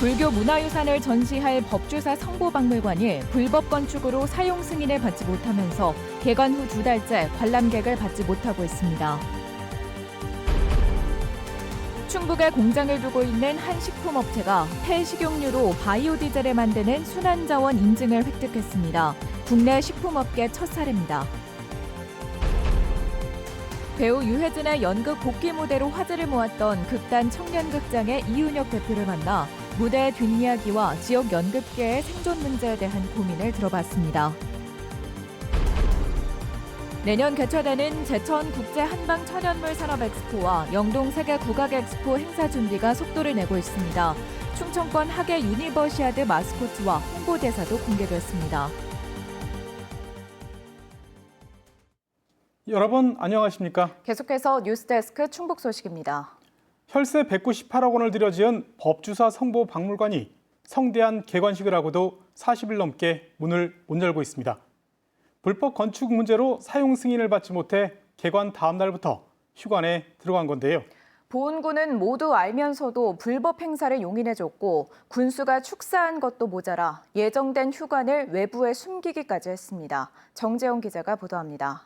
불교 문화유산을 전시할 법주사 성보박물관이 불법 건축으로 사용 승인을 받지 못하면서 개관 후 2달째 관람객을 받지 못하고 있습니다. 충북에 공장을 두고 있는 한 식품업체가 폐식용유로 바이오 디젤을 만드는 순환자원 인증을 획득했습니다. 국내 식품업계 첫 사례입니다. 배우 유해진의 연극 복귀 무대로 화제를 모았던 극단 청년극장의 이윤혁 대표를 만나 무대의 뒷이야기와 지역 연극계의 생존 문제에 대한 고민을 들어봤습니다. 내년 개최되는 제천 국제 한방 천연물 산업 엑스포와 영동 세계 국악 엑스포 행사 준비가 속도를 내고 있습니다. 충청권 하계 유니버시아드 마스코트와 홍보대사도 공개됐습니다. 여러분 안녕하십니까? 계속해서 뉴스데스크 충북 소식입니다. 혈세 198억 원을 들여 지은 법주사 성보박물관이 성대한 개관식을 하고도 40일 넘게 문을 못 열고 있습니다. 불법 건축 문제로 사용 승인을 받지 못해 개관 다음 날부터 휴관에 들어간 건데요. 보훈군은 모두 알면서도 불법 행사를 용인해줬고 군수가 축사한 것도 모자라 예정된 휴관을 외부에 숨기기까지 했습니다. 정재영 기자가 보도합니다.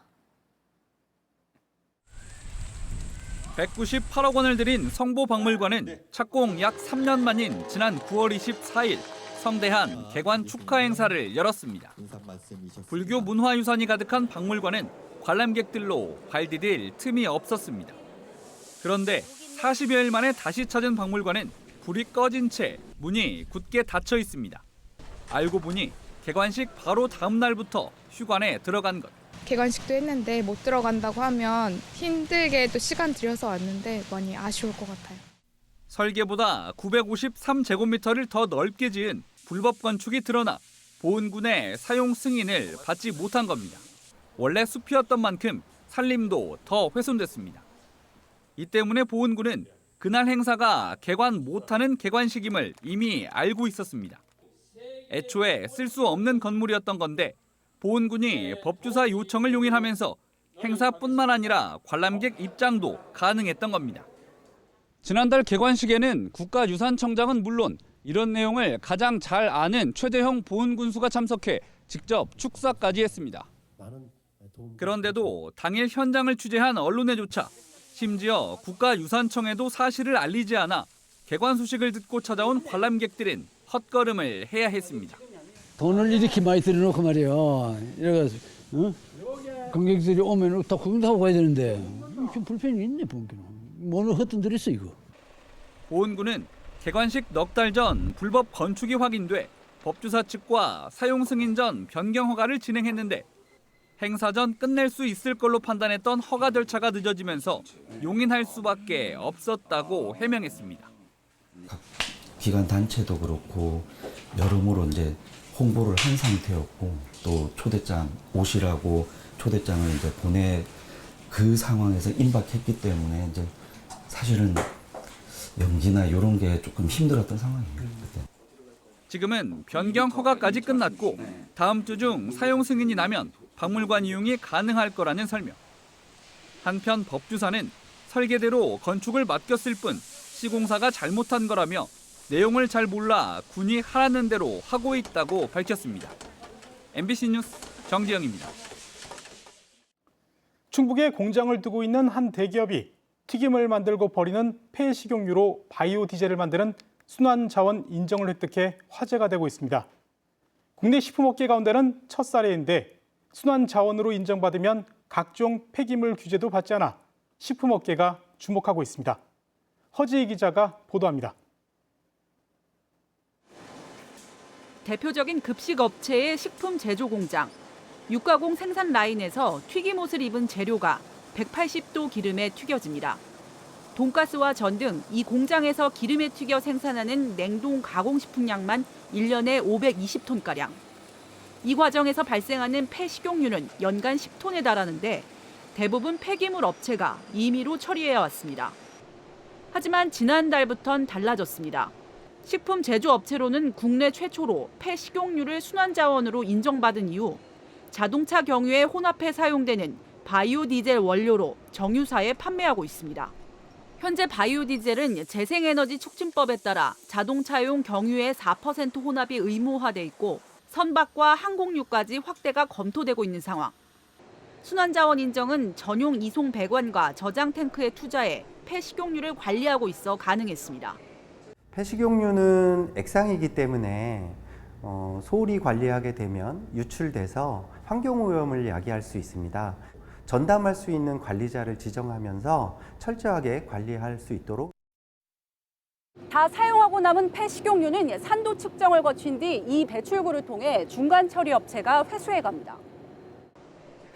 198억 원을 들인 성보박물관은 착공 약 3년 만인 지난 9월 24일 성대한 개관 축하 행사를 열었습니다. 불교 문화유산이 가득한 박물관은 관람객들로 발 디딜 틈이 없었습니다. 그런데 40여일 만에 다시 찾은 박물관은 불이 꺼진 채 문이 굳게 닫혀 있습니다. 알고 보니 개관식 바로 다음 날부터 휴관에 들어간 것. 개관식도 했는데 못 들어간다고 하면 힘들게 또 시간 들여서 왔는데 많이 아쉬울 것 같아요. 설계보다 953제곱미터를 더 넓게 지은 불법 건축이 드러나 보훈군의 사용 승인을 받지 못한 겁니다. 원래 숲이었던 만큼 산림도 더 훼손됐습니다. 이 때문에 보훈군은 그날 행사가 개관 못하는 개관식임을 이미 알고 있었습니다. 애초에 쓸 수 없는 건물이었던 건데 보훈군이 법주사 요청을 용인하면서 행사뿐만 아니라 관람객 입장도 가능했던 겁니다. 지난달 개관식에는 국가유산청장은 물론 이런 내용을 가장 잘 아는 최대형 보훈군수가 참석해 직접 축사까지 했습니다. 그런데도 당일 현장을 취재한 언론에조차 심지어 국가유산청에도 사실을 알리지 않아 개관 소식을 듣고 찾아온 관람객들은 헛걸음을 해야 했습니다. 돈을 이렇게 많이 들여놓고 말이야. 이래가지고 관객들이 오면 다 구경도 하고 가야 되는데 좀 불편이 있네 보니까. 뭐는 헛돈들였어 이거. 보훈군은 개관식 넉 달 전 불법 건축이 확인돼 법주사 측과 사용 승인 전 변경 허가를 진행했는데 행사 전 끝낼 수 있을 걸로 판단했던 허가 절차가 늦어지면서 용인할 수밖에 없었다고 해명했습니다. 각 기관 단체도 그렇고 여러모로 이제 홍보를 한 상태였고 또 초대장 오시라고 초대장을 이제 보내 그 상황에서 임박했기 때문에 이제 사실은 연기나 이런 게 조금 힘들었던 상황이에요. 그때. 지금은 변경 허가까지 끝났고 다음 주 중 사용 승인이 나면 박물관 이용이 가능할 거라는 설명. 한편 법주사는 설계대로 건축을 맡겼을 뿐 시공사가 잘못한 거라며 내용을 잘 몰라 군이 하라는 대로 하고 있다고 밝혔습니다. MBC 뉴스 정지영입니다. 충북에 공장을 두고 있는 한 대기업이 튀김을 만들고 버리는 폐식용유로 바이오 디젤을 만드는 순환자원 인정을 획득해 화제가 되고 있습니다. 국내 식품업계 가운데는 첫 사례인데 순환자원으로 인정받으면 각종 폐기물 규제도 받지 않아 식품업계가 주목하고 있습니다. 허지희 기자가 보도합니다. 대표적인 급식업체의 식품 제조 공장. 육가공 생산 라인에서 튀김옷을 입은 재료가 180도 기름에 튀겨집니다. 돈가스와 전 등 이 공장에서 기름에 튀겨 생산하는 냉동 가공식품량만 1년에 520톤가량. 이 과정에서 발생하는 폐식용유는 연간 10톤에 달하는데 대부분 폐기물 업체가 임의로 처리해왔습니다. 하지만 지난달부터는 달라졌습니다. 식품 제조업체로는 국내 최초로 폐식용유를 순환자원으로 인정받은 이후 자동차 경유에 혼합해 사용되는 바이오 디젤 원료로 정유사에 판매하고 있습니다. 현재 바이오 디젤은 재생에너지 촉진법에 따라 자동차용 경유의 4% 혼합이 의무화돼 있고 선박과 항공유까지 확대가 검토되고 있는 상황. 순환자원 인정은 전용 이송 배관과 저장 탱크에 투자해 폐식용유를 관리하고 있어 가능했습니다. 폐식용유는 액상이기 때문에 소홀히 관리하게 되면 유출돼서 환경오염을 야기할 수 있습니다. 전담할 수 있는 관리자를 지정하면서 철저하게 관리할 수 있도록. 다 사용하고 남은 폐식용유는 산도 측정을 거친 뒤 이 배출구를 통해 중간 처리 업체가 회수해 갑니다.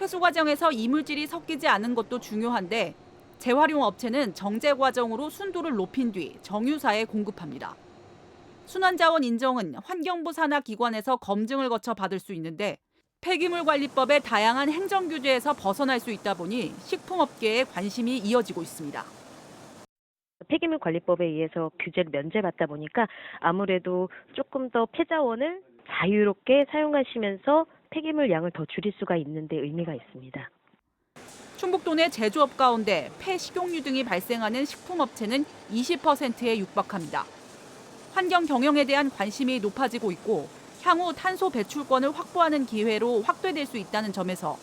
회수 과정에서 이물질이 섞이지 않은 것도 중요한데 재활용 업체는 정제 과정으로 순도를 높인 뒤 정유사에 공급합니다. 순환자원 인정은 환경부 산하 기관에서 검증을 거쳐 받을 수 있는데 폐기물관리법의 다양한 행정규제에서 벗어날 수 있다 보니 식품업계에 관심이 이어지고 있습니다. 폐기물관리법에 의해서 규제를 면제받다 보니까 아무래도 조금 더 폐자원을 자유롭게 사용하시면서 폐기물 양을 더 줄일 수가 있는 데 의미가 있습니다. 충북도 내 제조업 가운데 폐식용유 등이 발생하는 식품업체는 20%에 육박합니다. 환경 경영에 대한 관심이 높아지고 있고 향후 탄소 배출권을 확보하는 기회로 확대될 수 있다는 점에서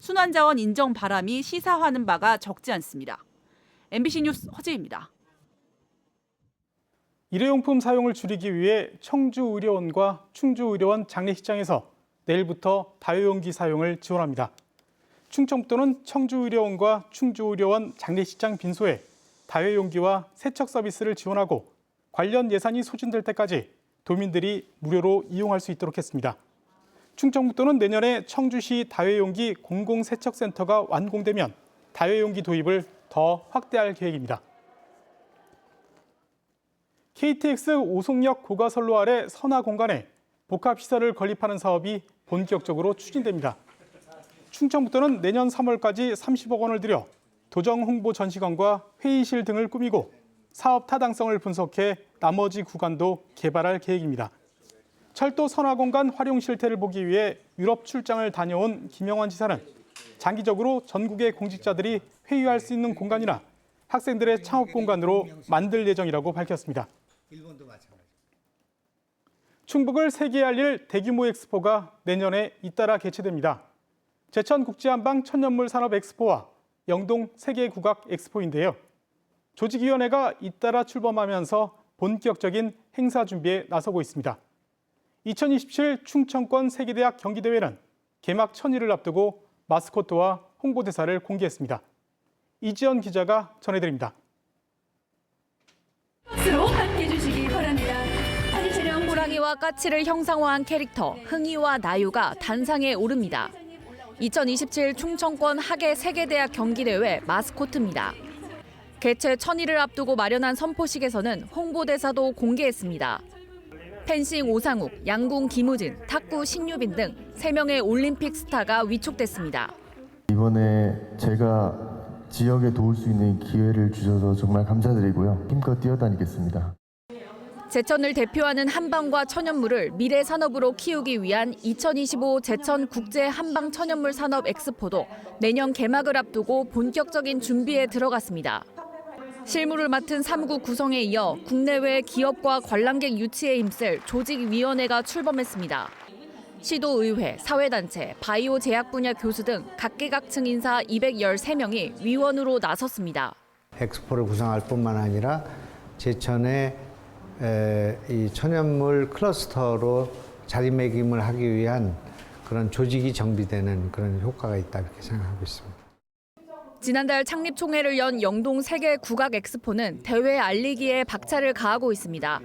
순환자원 인정 바람이 시사하는 바가 적지 않습니다. MBC 뉴스 허재입니다. 일회용품 사용을 줄이기 위해 청주의료원과 충주의료원 장례식장에서 내일부터 다회용기 사용을 지원합니다. 충청북도는 청주의료원과 충주의료원 장례식장 빈소에 다회용기와 세척 서비스를 지원하고 관련 예산이 소진될 때까지 도민들이 무료로 이용할 수 있도록 했습니다. 충청북도는 내년에 청주시 다회용기 공공세척센터가 완공되면 다회용기 도입을 더 확대할 계획입니다. KTX 오송역 고가선로 아래 선화 공간에 복합시설을 건립하는 사업이 본격적으로 추진됩니다. 충청북도는 내년 3월까지 30억 원을 들여 도정 홍보 전시관과 회의실 등을 꾸미고 사업 타당성을 분석해 나머지 구간도 개발할 계획입니다. 철도 선화 공간 활용 실태를 보기 위해 유럽 출장을 다녀온 김영환 지사는 장기적으로 전국의 공직자들이 회의할 수 있는 공간이나 학생들의 창업 공간으로 만들 예정이라고 밝혔습니다. 충북을 세계에 알릴 대규모 엑스포가 내년에 잇따라 개최됩니다. 제천국제한방 천연물 산업 엑스포와 영동 세계국악 엑스포인데요. 조직위원회가 잇따라 출범하면서 본격적인 행사 준비에 나서고 있습니다. 2027 충청권 세계대학 경기대회는 개막 1000일을 앞두고 마스코트와 홍보대사를 공개했습니다. 이지연 기자가 전해드립니다. 함께해 주시기 바랍니다. 호랑이와 까치를 형상화한 캐릭터 흥이와 나유가 단상에 오릅니다. 2027 충청권 학예 세계대학 경기대회 마스코트입니다. 개최 1000일을 앞두고 마련한 선포식에서는 홍보대사도 공개했습니다. 펜싱 오상욱, 양궁 김우진, 탁구 신유빈 등 3명의 올림픽 스타가 위촉됐습니다. 이번에 제가 지역에 도울 수 있는 기회를 주셔서 정말 감사드리고요. 힘껏 뛰어다니겠습니다. 제천을 대표하는 한방과 천연물을 미래 산업으로 키우기 위한 2025 제천 국제 한방 천연물 산업 엑스포도 내년 개막을 앞두고 본격적인 준비에 들어갔습니다. 실무를 맡은 3구 구성에 이어 국내외 기업과 관람객 유치에 힘쓸 조직위원회가 출범했습니다. 시도의회, 사회단체, 바이오 제약 분야 교수 등 각계각층 인사 213명이 위원으로 나섰습니다. 엑스포를 구성할 뿐만 아니라 제천의 이 천연물 클러스터로 자리매김을 하기 위한 그런 조직이 정비되는 그런 효과가 있다 이렇게 생각하고 있습니다. 지난달 창립총회를 연 영동 세계 국악 엑스포는 대회 알리기에 박차를 가하고 있습니다.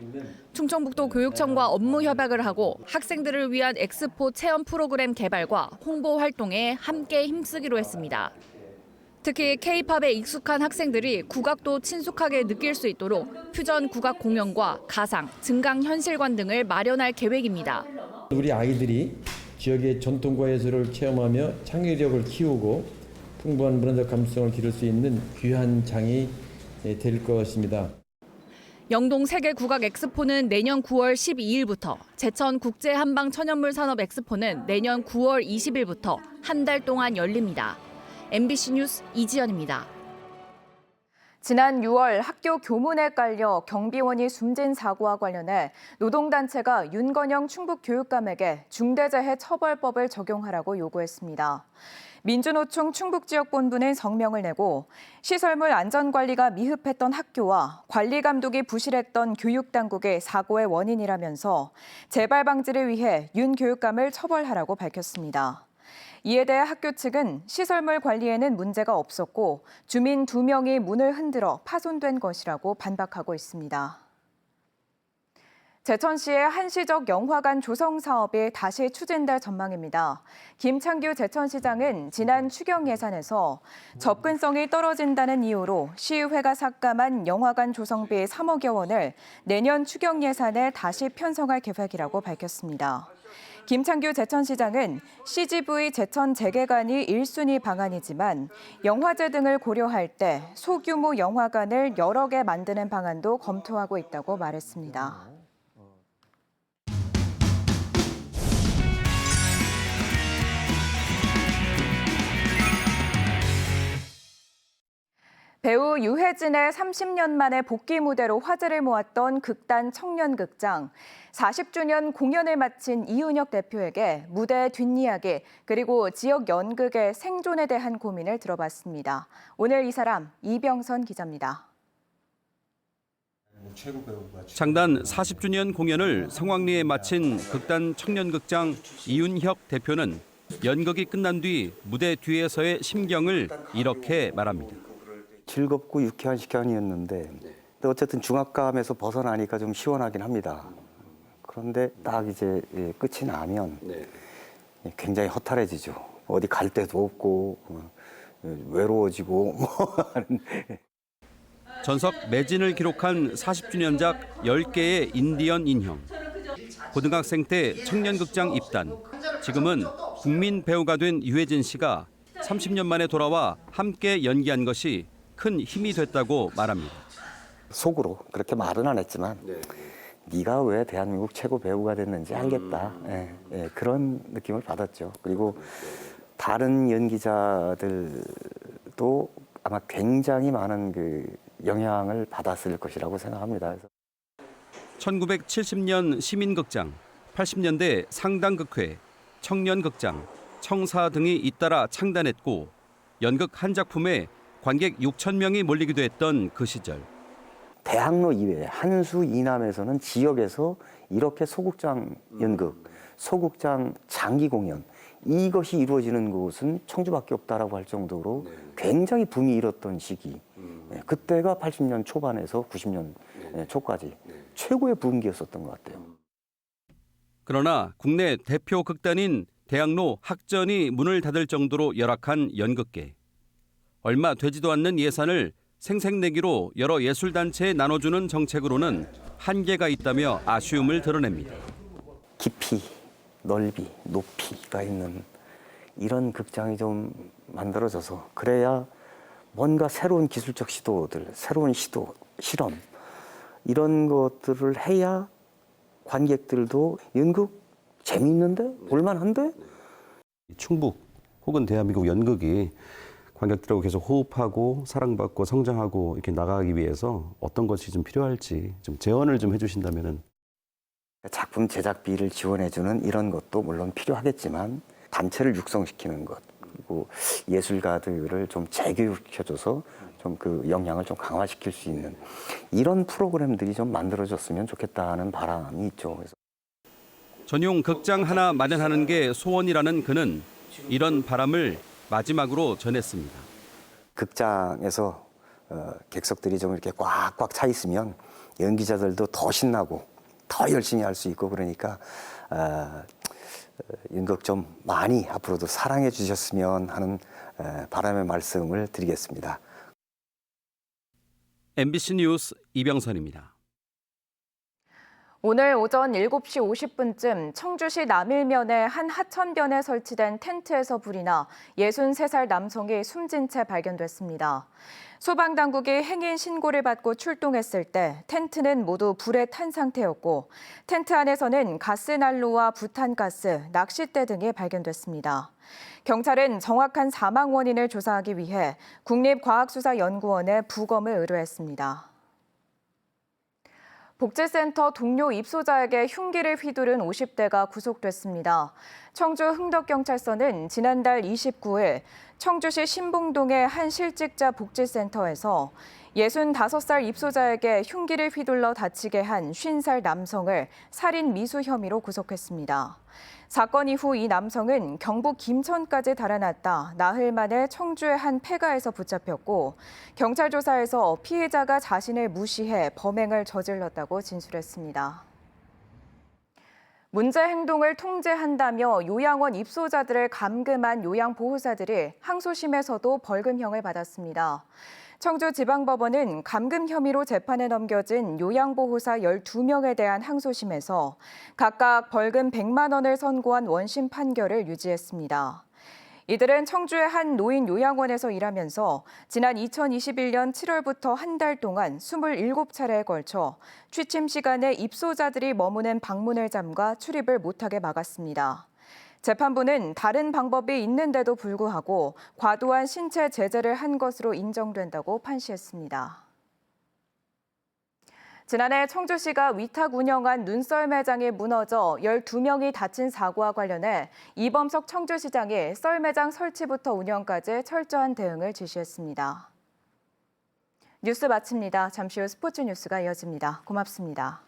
충청북도 교육청과 업무 협약을 하고 학생들을 위한 엑스포 체험 프로그램 개발과 홍보 활동에 함께 힘쓰기로 했습니다. 특히 K-팝에 익숙한 학생들이 국악도 친숙하게 느낄 수 있도록 퓨전 국악 공연과 가상, 증강현실관 등을 마련할 계획입니다. 우리 아이들이 지역의 전통과 예술을 체험하며 창의력을 키우고 풍부한 문화적 감수성을 기를 수 있는 귀한 장이 될 것입니다. 영동 세계 국악 엑스포는 내년 9월 12일부터, 제천 국제 한방 천연물 산업 엑스포는 내년 9월 20일부터 한 달 동안 열립니다. MBC 뉴스 이지연입니다. 지난 6월 학교 교문에 깔려 경비원이 숨진 사고와 관련해 노동단체가 윤건영 충북교육감에게 중대재해처벌법을 적용하라고 요구했습니다. 민주노총 충북지역본부는 성명을 내고 시설물 안전관리가 미흡했던 학교와 관리 감독이 부실했던 교육당국의 사고의 원인이라면서 재발 방지를 위해 윤 교육감을 처벌하라고 밝혔습니다. 이에 대해 학교 측은 시설물 관리에는 문제가 없었고 주민 2명이 문을 흔들어 파손된 것이라고 반박하고 있습니다. 제천시의 한시적 영화관 조성 사업이 다시 추진될 전망입니다. 김창규 제천시장은 지난 추경 예산에서 접근성이 떨어진다는 이유로 시의회가 삭감한 영화관 조성비 3억여 원을 내년 추경 예산에 다시 편성할 계획이라고 밝혔습니다. 김창규 제천시장은 CGV 제천 재개관이 1순위 방안이지만 영화제 등을 고려할 때 소규모 영화관을 여러 개 만드는 방안도 검토하고 있다고 말했습니다. 배우 유해진의 30년 만에 복귀 무대로 화제를 모았던 극단 청년극장. 40주년 공연을 마친 이윤혁 대표에게 무대 뒷이야기 그리고 지역 연극의 생존에 대한 고민을 들어봤습니다. 오늘 이 사람 이병선 기자입니다. 창단 40주년 공연을 성황리에 마친 극단 청년극장 이윤혁 대표는 연극이 끝난 뒤 무대 뒤에서의 심경을 이렇게 말합니다. 즐겁고 유쾌한 시간이었는데 어쨌든 중압감에서 벗어나니까 좀 시원하긴 합니다. 그런데 딱 이제 끝이 나면 굉장히 허탈해지죠. 어디 갈 데도 없고 외로워지고 전석 매진을 기록한 40주년작 10개의 인디언 인형. 고등학생 때 청년극장 입단. 지금은 국민 배우가 된 유해진 씨가 30년 만에 돌아와 함께 연기한 것이 큰 힘이 됐다고 말합니다. 속으로 그렇게 말은 안 했지만 네가 왜 대한민국 최고 배우가 됐는지 알겠다. 그런 느낌을 받았죠. 그리고 다른 연기자들도 아마 굉장히 많은 그 영향을 받았을 것이라고 생각합니다. 1970년 시민극장, 80년대 상당극회, 청년극장, 청사 등이 잇따라 창단했고 연극 한 작품에 관객 6천 명이 몰리기도 했던 그 시절. 대학로 이외에 한수 이남에서는 지역에서 이렇게 소극장 연극, 소극장 장기 공연 이것이 이루어지는 곳은 청주밖에 없다라고 할 정도로 굉장히 붐이 일었던 시기. 그때가 80년 초반에서 90년 초까지 최고의 부흥기였었던 것 같아요. 그러나 국내 대표 극단인 대학로 학전이 문을 닫을 정도로 열악한 연극계. 얼마 되지도 않는 예산을 생색내기로 여러 예술단체에 나눠주는 정책으로는 한계가 있다며 아쉬움을 드러냅니다. 깊이, 넓이, 높이가 있는 이런 극장이 좀 만들어져서 그래야 뭔가 새로운 기술적 시도들, 새로운 시도, 실험 이런 것들을 해야 관객들도 연극 재미있는데? 볼만한데? 충북 혹은 대한민국 연극이 관객들하고 계속 호흡하고 사랑받고 성장하고 이렇게 나가기 위해서 어떤 것이 좀 필요할지 좀 제언을 좀 해주신다면은. 작품 제작비를 지원해주는 이런 것도 물론 필요하겠지만 단체를 육성시키는 것 그리고 예술가들을 좀 재교육시켜줘서 좀 그 역량을 좀 강화시킬 수 있는 이런 프로그램들이 좀 만들어졌으면 좋겠다는 바람이 있죠. 그래서 전용 극장 하나 마련하는 게 소원이라는 그는 이런 바람을 마지막으로 전했습니다. 극장에서 객석들이 좀 이렇게 꽉꽉 차 있으면 연기자들도 더 신나고 더 열심히 할 수 있고 그러니까 연극 좀 많이 앞으로도 사랑해 주셨으면 하는 바람의 말씀을 드리겠습니다. MBC 뉴스 이병선입니다. 오늘 오전 7시 50분쯤 청주시 남일면의 한 하천변에 설치된 텐트에서 불이 나 63살 남성이 숨진 채 발견됐습니다. 소방당국이 행인 신고를 받고 출동했을 때 텐트는 모두 불에 탄 상태였고 텐트 안에서는 가스난로와 부탄가스, 낚싯대 등이 발견됐습니다. 경찰은 정확한 사망 원인을 조사하기 위해 국립과학수사연구원에 부검을 의뢰했습니다. 복지센터 동료 입소자에게 흉기를 휘두른 50대가 구속됐습니다. 청주 흥덕경찰서는 지난달 29일 청주시 신봉동의 한 실직자 복지센터에서 65살 입소자에게 흉기를 휘둘러 다치게 한 50살 남성을 살인 미수 혐의로 구속했습니다. 사건 이후 이 남성은 경북 김천까지 달아났다 나흘 만에 청주의 한 폐가에서 붙잡혔고 경찰 조사에서 피해자가 자신을 무시해 범행을 저질렀다고 진술했습니다. 문제 행동을 통제한다며 요양원 입소자들을 감금한 요양보호사들이 항소심에서도 벌금형을 받았습니다. 청주지방법원은 감금 혐의로 재판에 넘겨진 요양보호사 12명에 대한 항소심에서 각각 벌금 100만 원을 선고한 원심 판결을 유지했습니다. 이들은 청주의 한 노인 요양원에서 일하면서 지난 2021년 7월부터 한 달 동안 27차례에 걸쳐 취침 시간에 입소자들이 머무는 방문을 잠가 출입을 못하게 막았습니다. 재판부는 다른 방법이 있는데도 불구하고 과도한 신체 제재를 한 것으로 인정된다고 판시했습니다. 지난해 청주시가 위탁 운영한 눈썰 매장이 무너져 12명이 다친 사고와 관련해 이범석 청주시장이 썰 매장 설치부터 운영까지 철저한 대응을 지시했습니다. 뉴스 마칩니다. 잠시 후 스포츠 뉴스가 이어집니다. 고맙습니다.